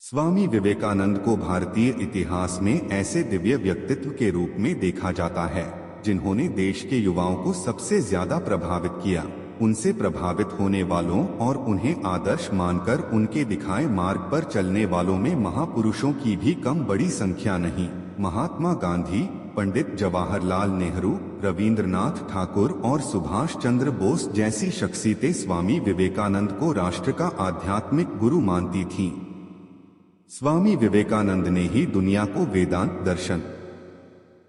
स्वामी विवेकानंद को भारतीय इतिहास में ऐसे दिव्य व्यक्तित्व के रूप में देखा जाता है जिन्होंने देश के युवाओं को सबसे ज्यादा प्रभावित किया। उनसे प्रभावित होने वालों और उन्हें आदर्श मानकर उनके दिखाए मार्ग पर चलने वालों में महापुरुषों की भी कम बड़ी संख्या नहीं। महात्मा गांधी, पंडित जवाहरलाल नेहरू, रविंद्रनाथ ठाकुर और सुभाष चंद्र बोस जैसी शख्सियतें स्वामी विवेकानंद को राष्ट्र का आध्यात्मिक गुरु मानती थीं। स्वामी विवेकानंद ने ही दुनिया को वेदांत दर्शन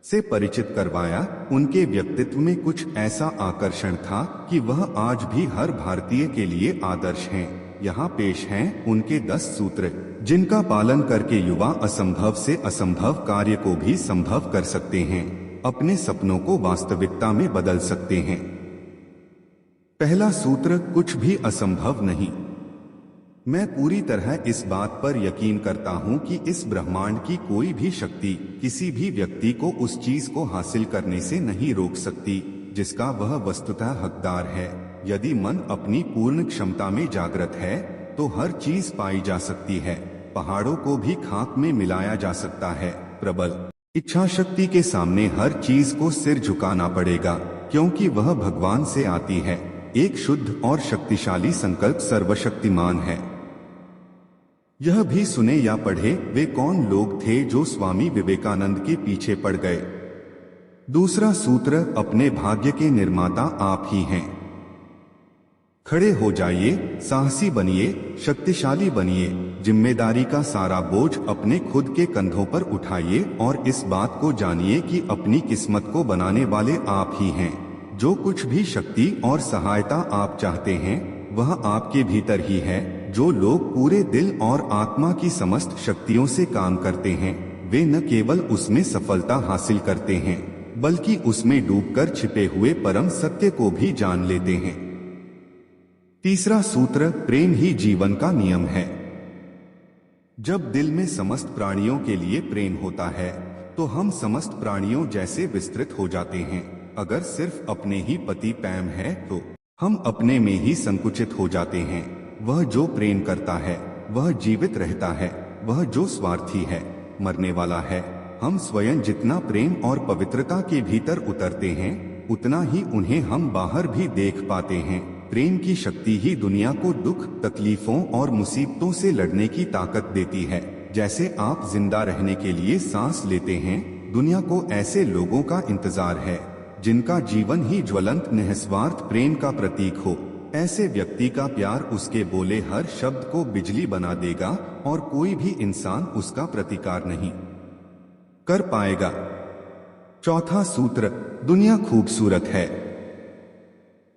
से परिचित करवाया। उनके व्यक्तित्व में कुछ ऐसा आकर्षण था कि वह आज भी हर भारतीय के लिए आदर्श हैं। यहाँ पेश हैं उनके 10 सूत्र, जिनका पालन करके युवा असंभव से असंभव कार्य को भी संभव कर सकते हैं, अपने सपनों को वास्तविकता में बदल सकते हैं। पहला सूत्र, कुछ भी असंभव नहीं। मैं पूरी तरह इस बात पर यकीन करता हूँ कि इस ब्रह्मांड की कोई भी शक्ति किसी भी व्यक्ति को उस चीज को हासिल करने से नहीं रोक सकती जिसका वह वस्तुतः हकदार है। यदि मन अपनी पूर्ण क्षमता में जागृत है तो हर चीज पाई जा सकती है। पहाड़ों को भी खाक में मिलाया जा सकता है। प्रबल इच्छा शक्ति के सामने हर चीज को सिर झुकाना पड़ेगा, क्योंकि वह भगवान से आती है। एक शुद्ध और शक्तिशाली संकल्प सर्वशक्तिमान है। यह भी सुने या पढ़े, वे कौन लोग थे जो स्वामी विवेकानंद के पीछे पड़ गए। दूसरा सूत्र, अपने भाग्य के निर्माता आप ही हैं। खड़े हो जाइए, साहसी बनिए, शक्तिशाली बनिए, जिम्मेदारी का सारा बोझ अपने खुद के कंधों पर उठाइए और इस बात को जानिए कि अपनी किस्मत को बनाने वाले आप ही हैं। जो कुछ भी शक्ति और सहायता आप चाहते हैं वह आपके भीतर ही है। जो लोग पूरे दिल और आत्मा की समस्त शक्तियों से काम करते हैं वे न केवल उसमें सफलता हासिल करते हैं बल्कि उसमें डूबकर छिपे हुए परम सत्य को भी जान लेते हैं। तीसरा सूत्र, प्रेम ही जीवन का नियम है। जब दिल में समस्त प्राणियों के लिए प्रेम होता है तो हम समस्त प्राणियों जैसे विस्तृत हो जाते हैं। अगर सिर्फ अपने ही पति प्रेम है तो हम अपने में ही संकुचित हो जाते हैं। वह जो प्रेम करता है वह जीवित रहता है, वह जो स्वार्थी है मरने वाला है। हम स्वयं जितना प्रेम और पवित्रता के भीतर उतरते हैं उतना ही उन्हें हम बाहर भी देख पाते हैं। प्रेम की शक्ति ही दुनिया को दुख, तकलीफों और मुसीबतों से लड़ने की ताकत देती है। जैसे आप जिंदा रहने के लिए सांस लेते हैं, दुनिया को ऐसे लोगों का इंतजार है जिनका जीवन ही ज्वलंत निस्वार्थ प्रेम का प्रतीक हो। ऐसे व्यक्ति का प्यार उसके बोले हर शब्द को बिजली बना देगा और कोई भी इंसान उसका प्रतिकार नहीं कर पाएगा। चौथा सूत्र, दुनिया खूबसूरत है।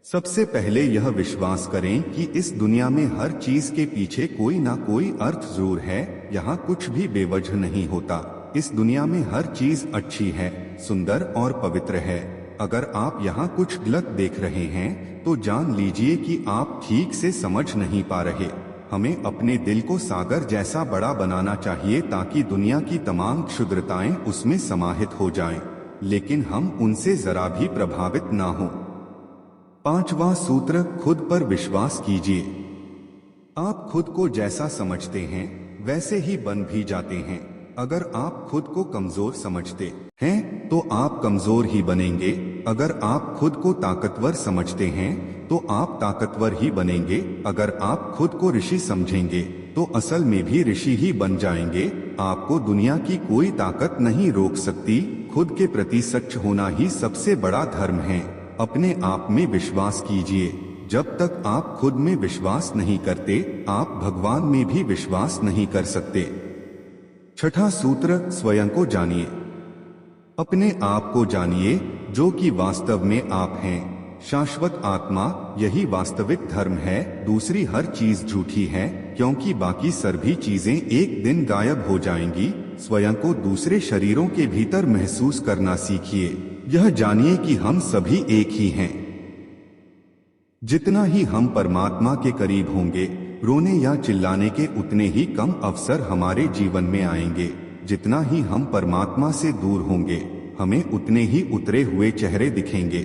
सबसे पहले यह विश्वास करें कि इस दुनिया में हर चीज के पीछे कोई ना कोई अर्थ जरूर है। यहाँ कुछ भी बेवजह नहीं होता। इस दुनिया में हर चीज अच्छी है, सुंदर और पवित्र है। अगर आप यहाँ कुछ गलत देख रहे हैं तो जान लीजिए कि आप ठीक से समझ नहीं पा रहे। हमें अपने दिल को सागर जैसा बड़ा बनाना चाहिए ताकि दुनिया की तमाम क्षुद्रताएं उसमें समाहित हो जाएं, लेकिन हम उनसे जरा भी प्रभावित ना हो। पांचवा सूत्र, खुद पर विश्वास कीजिए। आप खुद को जैसा समझते हैं वैसे ही बन भी जाते हैं। अगर आप खुद को कमजोर समझते हैं तो आप कमजोर ही बनेंगे। अगर आप खुद को ताकतवर समझते हैं तो आप ताकतवर ही बनेंगे। अगर आप खुद को ऋषि समझेंगे तो असल में भी ऋषि ही बन जाएंगे। आपको दुनिया की कोई ताकत नहीं रोक सकती। खुद के प्रति सच होना ही सबसे बड़ा धर्म है। अपने आप में विश्वास कीजिए। जब तक आप खुद में विश्वास नहीं करते आप भगवान में भी विश्वास नहीं कर सकते। छठा सूत्र, स्वयं को जानिए। अपने आप को जानिए जो कि वास्तव में आप हैं। शाश्वत आत्मा, यही वास्तविक धर्म है। दूसरी हर चीज झूठी है क्योंकि बाकी सभी चीजें एक दिन गायब हो जाएंगी। स्वयं को दूसरे शरीरों के भीतर महसूस करना सीखिए। यह जानिए कि हम सभी एक ही हैं। जितना ही हम परमात्मा के करीब होंगे, रोने या चिल्लाने के उतने ही कम अवसर हमारे जीवन में आएंगे। जितना ही हम परमात्मा से दूर होंगे हमें उतने ही उतरे हुए चेहरे दिखेंगे।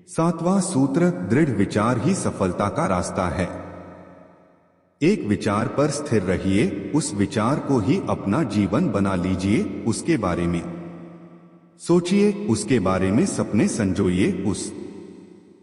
सातवां सूत्र, दृढ़ विचार ही सफलता का रास्ता है। एक विचार पर स्थिर रहिए, उस विचार को ही अपना जीवन बना लीजिए, उसके बारे में सोचिए, उसके बारे में सपने संजोइए, उस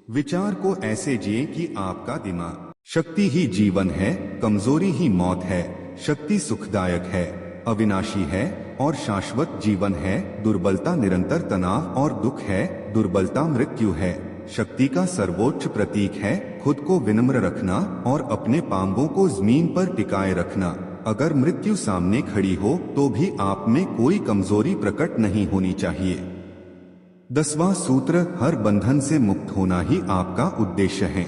विचार को ऐसे जिए कि आपका दिमाग शक्ति ही जीवन है, कमजोरी ही मौत है, शक्ति सुखदायक है, अविनाशी है और शाश्वत जीवन है, दुर्बलता निरंतर तनाव और दुख है, दुर्बलता मृत्यु है, शक्ति का सर्वोच्च प्रतीक है खुद को विनम्र रखना और अपने पांवों को जमीन पर टिकाए रखना। अगर मृत्यु सामने खड़ी हो तो भी आप में कोई कमजोरी प्रकट नहीं होनी चाहिए। 10वां सूत्र, हर बंधन से मुक्त होना ही आपका उद्देश्य है।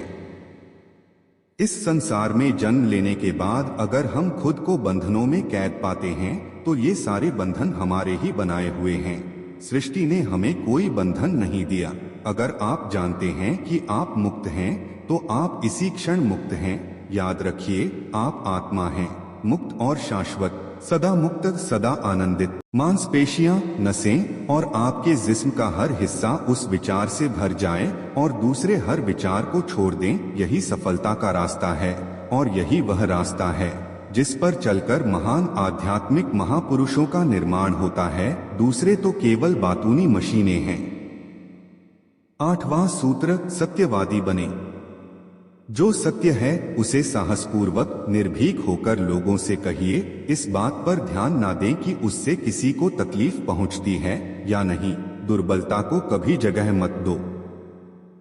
इस संसार में जन्म लेने के बाद अगर हम खुद को बंधनों में कैद पाते हैं तो ये सारे बंधन हमारे ही बनाए हुए हैं। सृष्टि ने हमें कोई बंधन नहीं दिया। अगर आप जानते हैं कि आप मुक्त हैं तो आप इसी क्षण मुक्त हैं। याद रखिए, आप आत्मा हैं, मुक्त और शाश्वत, सदा मुक्त, सदा आनंदित। मांसपेशियां, नसें और आपके जिस्म का हर हिस्सा उस विचार से भर जाए और दूसरे हर विचार को छोड़ दें, यही सफलता का रास्ता है और यही वह रास्ता है जिस पर चलकर महान आध्यात्मिक महापुरुषों का निर्माण होता है। दूसरे तो केवल बातूनी मशीनें हैं। 8वां सूत्र, सत्यवादी बने। जो सत्य है उसे साहसपूर्वक निर्भीक होकर लोगों से कहिए। इस बात पर ध्यान ना दें कि उससे किसी को तकलीफ पहुंचती है या नहीं। दुर्बलता को कभी जगह मत दो।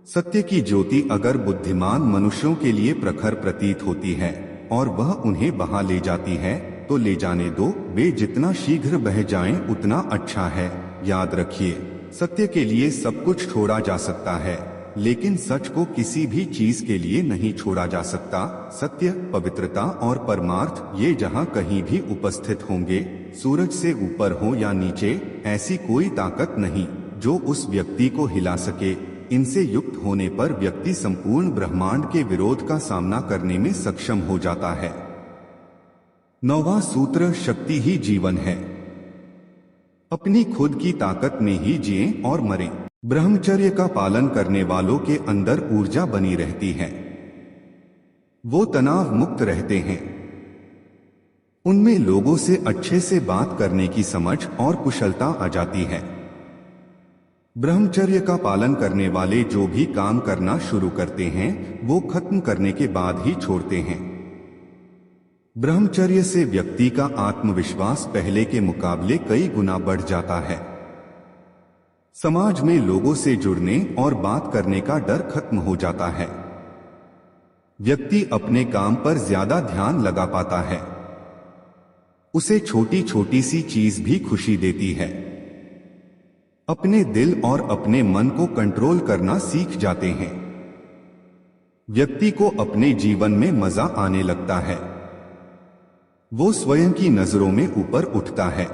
सत्य की ज्योति अगर बुद्धिमान मनुष्यों के लिए प्रखर प्रतीत होती है और वह उन्हें बहा ले जाती है तो ले जाने दो। वे जितना शीघ्र बह जाएं उतना अच्छा है। याद रखिए, सत्य के लिए सब कुछ छोड़ा जा सकता है लेकिन सच को किसी भी चीज के लिए नहीं छोड़ा जा सकता। सत्य, पवित्रता और परमार्थ ये जहाँ कहीं भी उपस्थित होंगे, सूरज से ऊपर हो या नीचे, ऐसी कोई ताकत नहीं जो उस व्यक्ति को हिला सके। इनसे युक्त होने पर व्यक्ति संपूर्ण ब्रह्मांड के विरोध का सामना करने में सक्षम हो जाता है। 9वां सूत्र, शक्ति ही जीवन है। अपनी खुद की ताकत में ही जिएं और मरें। ब्रह्मचर्य का पालन करने वालों के अंदर ऊर्जा बनी रहती है। वो तनाव मुक्त रहते हैं। उनमें लोगों से अच्छे से बात करने की समझ और कुशलता आ जाती है। ब्रह्मचर्य का पालन करने वाले जो भी काम करना शुरू करते हैं वो खत्म करने के बाद ही छोड़ते हैं। ब्रह्मचर्य से व्यक्ति का आत्मविश्वास पहले के मुकाबले कई गुना बढ़ जाता है। समाज में लोगों से जुड़ने और बात करने का डर खत्म हो जाता है। व्यक्ति अपने काम पर ज्यादा ध्यान लगा पाता है। उसे छोटी छोटी सी चीज भी खुशी देती है। अपने दिल और अपने मन को कंट्रोल करना सीख जाते हैं। व्यक्ति को अपने जीवन में मजा आने लगता है। वो स्वयं की नजरों में ऊपर उठता है।